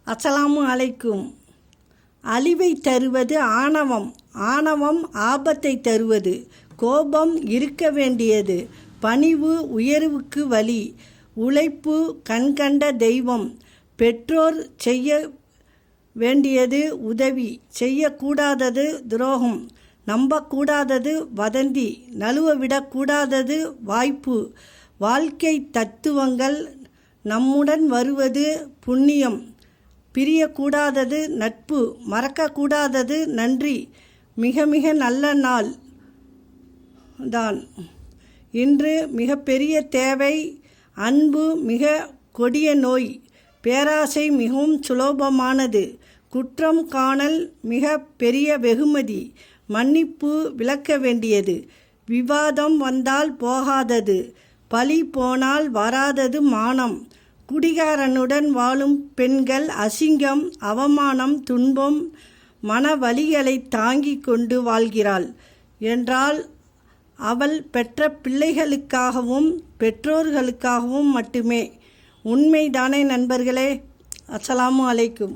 அஸ்ஸலாமு அலைக்கும். அழிவை தருவது ஆணவம். ஆணவம் ஆபத்தை தருவது. கோபம் இருக்க வேண்டியது. பணிவு உயர்வுக்கு வழி. உழைப்பு கண்கண்ட தெய்வம். பெற்றோர் செய்ய வேண்டியது உதவி, செய்யக்கூடாதது துரோகம், நம்பக்கூடாதது வதந்தி, நழுவ விடக்கூடாதது வாய்ப்பு. வாழ்க்கை தத்துவங்கள். நம்முடன் வருவது புண்ணியம், பிரியக்கூடாதது நட்பு, மறக்கக்கூடாதது நன்றி. மிக மிக நல்ல நாள் தான் இன்று. மிகப்பெரிய தேவை அன்பு, மிக கொடிய நோய். பேராசை மிகவும் சுலபமானது. குற்றம் காணல் மிக பெரிய வெகுமதி. மன்னிப்பு விளக்க வேண்டியது. விவாதம் வந்தால் போகாதது. பழி போனால் வராதது மானம். குடிகாரனுடன் வாழும் பெண்கள் அசிங்கம், அவமானம், துன்பம், மன வலிகளை தாங்கிக் கொண்டு வாழ்கிறாள் என்றால் அவள் பெற்ற பிள்ளைகளுக்காகவும் பெற்றோர்களுக்காகவும் மட்டுமே. உண்மைதானே நண்பர்களே? அஸ்ஸலாமு அலைக்கும்.